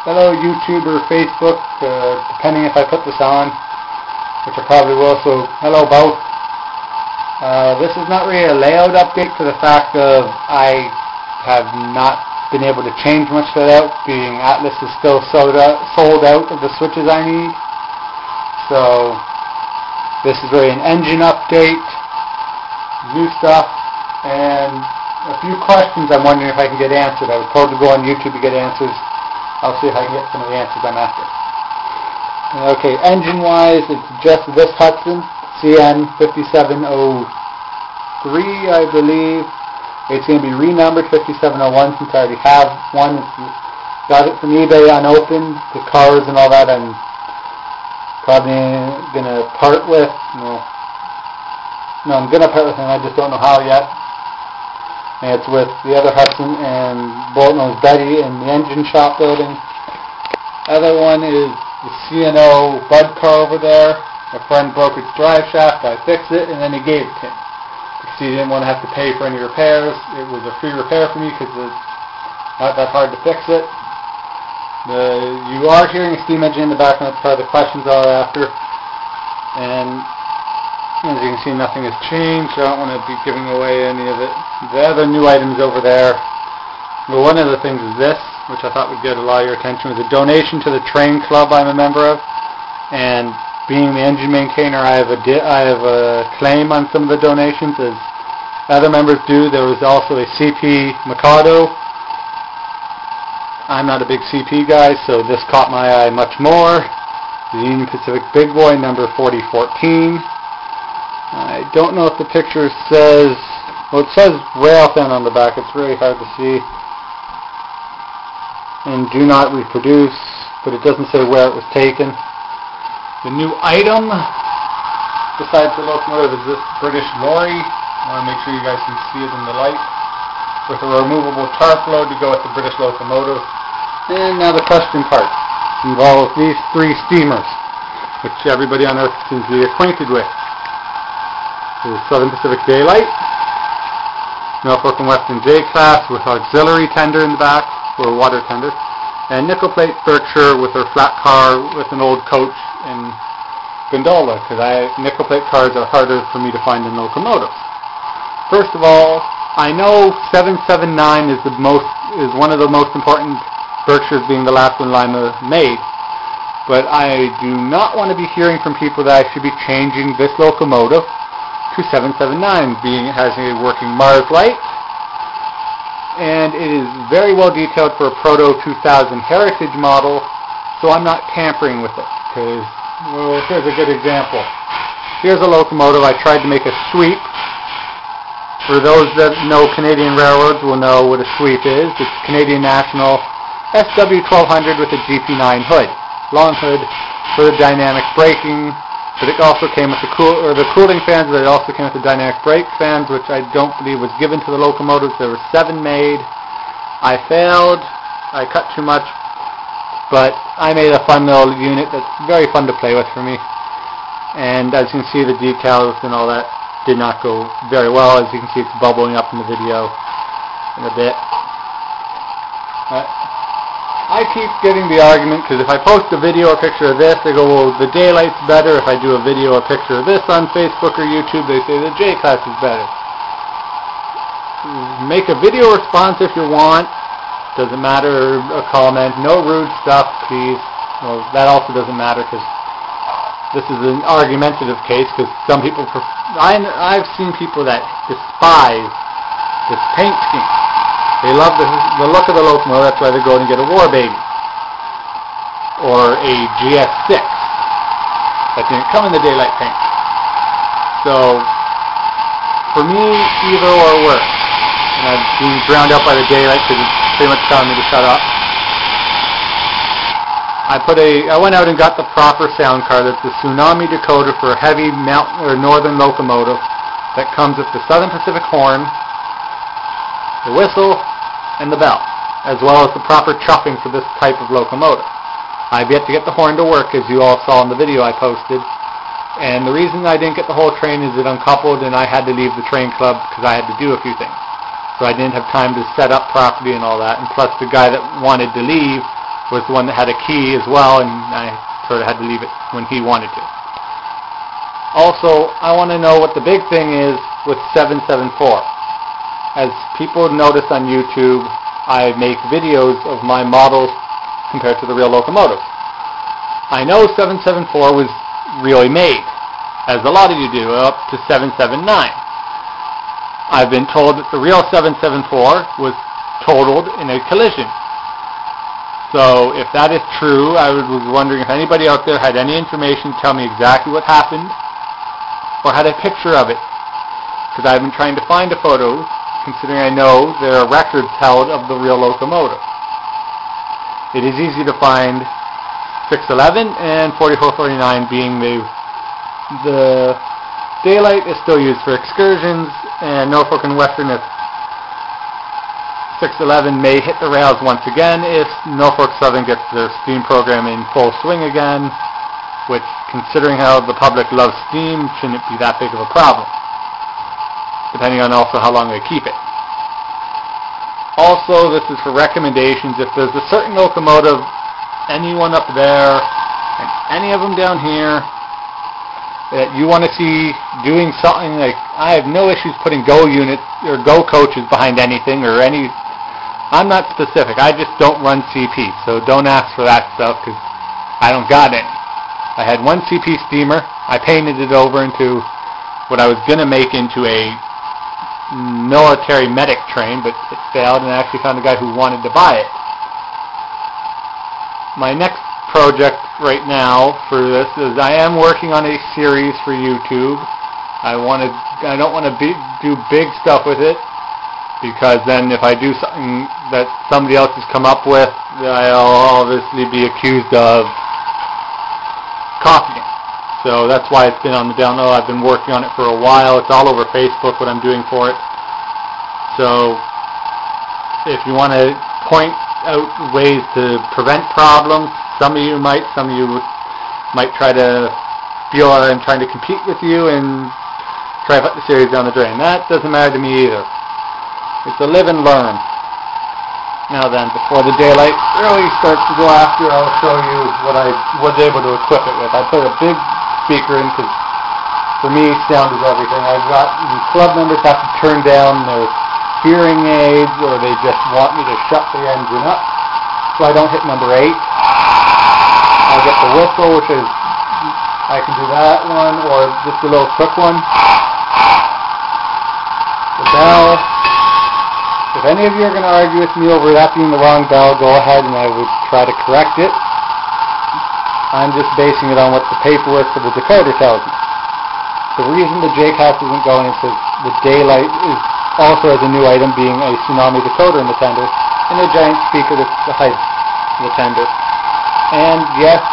fellow YouTuber, Facebook, depending if I put this on, which I probably will, so hello both. This is not really a layout update for the fact of I have not been able to change much of it out, being Atlas is still sold out of the switches I need. So this is really an engine update, new stuff, and a few questions I'm wondering if I can get answered. I was told to go on YouTube to get answers. I'll see if I can get some of the answers I'm after. Okay, engine-wise, it's just this Hudson CN5703, I believe. It's going to be renumbered 5701 since I already have one. Got it from eBay unopened. The cars and all that I'm probably going to part with. No, I'm going to part with them. I just don't know how yet. And it's with the other Hudson and Bolt Nose Betty in the engine shop building. Other one is the C&O Bud car over there. A friend broke its drive shaft. I fixed it and then he gave it to me. He didn't want to have to pay for any repairs. It was a free repair for me because it's not that hard to fix it. You are hearing a steam engine in the background. That's probably the questions are after. And as you can see, nothing has changed. I don't want to be giving away any of it. The other new items over there. Well, one of the things is this, which I thought would get a lot of your attention, was a donation to the train club I'm a member of. And being the engine maintainer, I have a claim on some of the donations, as other members do. There was also a CP Mikado. I'm not a big CP guy, so this caught my eye much more. The Union Pacific Big Boy, number 4014. I don't know if the picture says, well, it says Railfan on the back. It's really hard to see. And do not reproduce, but it doesn't say where it was taken. The new item, besides the locomotive, is this British lorry. I want to make sure you guys can see it in the light. With a removable tarp load to go with the British locomotive. And now the question part involves these three steamers, which everybody on Earth seems to be acquainted with. The Southern Pacific Daylight, Norfolk and Western J-Class with auxiliary tender in the back, or water tender, and Nickel Plate Berkshire with her flat car with an old coach and gondola, because nickel plate cars are harder for me to find in locomotives. First of all, I know 779 is one of the most important Berkshires, being the last one Lima made, but I do not want to be hearing from people that I should be changing this locomotive to 779, being it has a working Mars light, and it is very well detailed for a Proto 2000 Heritage model, so I'm not tampering with it. Because, well, here's a good example. Here's a locomotive. I tried to make a sweep. For those that know Canadian railroads will know what a sweep is. It's Canadian National SW1200 with a GP9 hood. Long hood for the dynamic braking, but it also came with the cooling fans, but it also came with the dynamic brake fans, which I don't believe was given to the locomotives. There were 7 made. I failed. I cut too much. But I made a fun little unit that's very fun to play with for me. And as you can see, the details and all that did not go very well. As you can see, it's bubbling up in the video in a bit. I keep getting the argument, because if I post a video or picture of this, they go, well, the Daylight's better. If I do a video or picture of this on Facebook or YouTube, they say the J-Class is better. Make a video response if you want. Doesn't matter, a comment, no rude stuff, please. Well, that also doesn't matter, because this is an argumentative case, because some people, I've seen people that despise this paint scheme. They love the look of the locomotive, that's why they go and get a War Baby. Or a GS6. That didn't come in the Daylight paint. So, for me, either or works. And I'm being drowned out by the Daylight because it's pretty much telling me to shut up. I went out and got the proper sound card. That's the Tsunami decoder for a heavy mountain or northern locomotive that comes with the Southern Pacific horn, the whistle, and the bell, as well as the proper chuffing for this type of locomotive. I've yet to get the horn to work, as you all saw in the video I posted. And the reason I didn't get the whole train is it uncoupled and I had to leave the train club because I had to do a few things. So I didn't have time to set up properly and all that. And plus the guy that wanted to leave was the one that had a key as well, and I sort of had to leave it when he wanted to. Also, I want to know what the big thing is with 774. As people notice on YouTube, I make videos of my models compared to the real locomotive. I know 774 was really made, as a lot of you do, up to 779. I've been told that the real 774 was totaled in a collision. So if that is true, I was wondering if anybody out there had any information to tell me exactly what happened, or had a picture of it, because I've been trying to find a photo, considering I know there are records held of the real locomotive. It is easy to find 611 and 4449 being the daylight is still used for excursions, and Norfolk and Western, if 611 may hit the rails once again if Norfolk Southern gets their steam program in full swing again, which, considering how the public loves steam, shouldn't be that big of a problem, depending on also how long they keep it. Also, this is for recommendations. If there's a certain locomotive, anyone up there, and any of them down here, that you want to see doing something, like, I have no issues putting GO units or GO coaches behind anything or any. I'm not specific. I just don't run CP, so don't ask for that stuff because I don't got any. I had one CP steamer. I painted it over into what I was going to make into a military medic train, but it failed, and I actually found a guy who wanted to buy it. My next project right now for this is I am working on a series for YouTube. I don't want to do big stuff with it, because then if I do something that somebody else has come up with, I'll obviously be accused of copying. So that's why it's been on the down low. I've been working on it for a while. It's all over Facebook what I'm doing for it. So if you want to point out ways to prevent problems, some of you might try to feel I'm trying to compete with you and try to put the series down the drain. That doesn't matter to me either. It's a live and learn. Now then, before the daylight really starts to go after, I'll show you what I was able to equip it with. I put a big speaker in because, for me, sound is everything. I've got club members have to turn down their hearing aids, or they just want me to shut the engine up so I don't hit number 8. I'll get the whistle, which is, I can do that one, or just a little quick one. The bell. If any of you are going to argue with me over that being the wrong bell, go ahead and I would try to correct it. I'm just basing it on what the paperwork for the decoder tells me. The reason the JCAS isn't going is because the daylight is also has a new item, being a Tsunami decoder in the tender, and a giant speaker that's the height of the tender. And yes,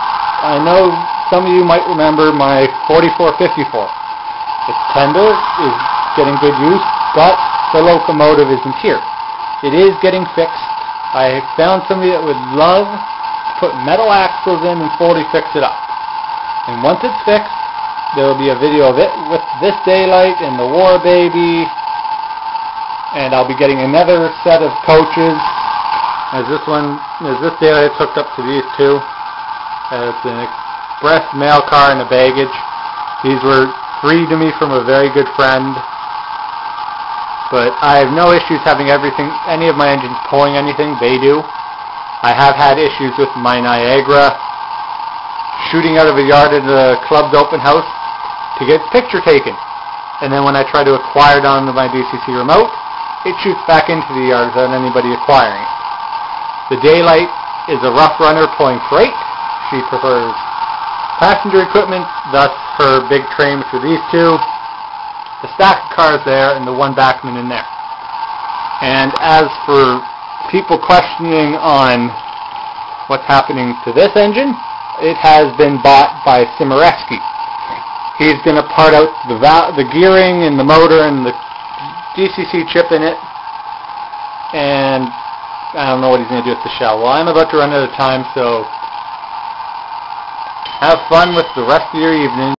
I know some of you might remember my 4454. Its tender is getting good use, but the locomotive isn't here. It is getting fixed. I found somebody that would love to put metal axles in and fully fix it up. And once it's fixed, there will be a video of it with this daylight and the War Baby. And I'll be getting another set of coaches. As this daylight is hooked up to these two. It's an express mail car and a baggage. These were free to me from a very good friend. But I have no issues having any of my engines pulling anything. They do. I have had issues with my Niagara shooting out of a yard at the club's open house to get its picture taken. And then when I try to acquire it onto my DCC remote, it shoots back into the yard without anybody acquiring it. The daylight is a rough runner pulling freight. She prefers passenger equipment, thus her big train, which are these two. The stack of cars there, and the one backman in there. And as for people questioning on what's happening to this engine, it has been bought by Simereski. He's going to part out the gearing and the motor and the DCC chip in it, and I don't know what he's going to do with the shell. Well, I'm about to run out of time, so have fun with the rest of your evening.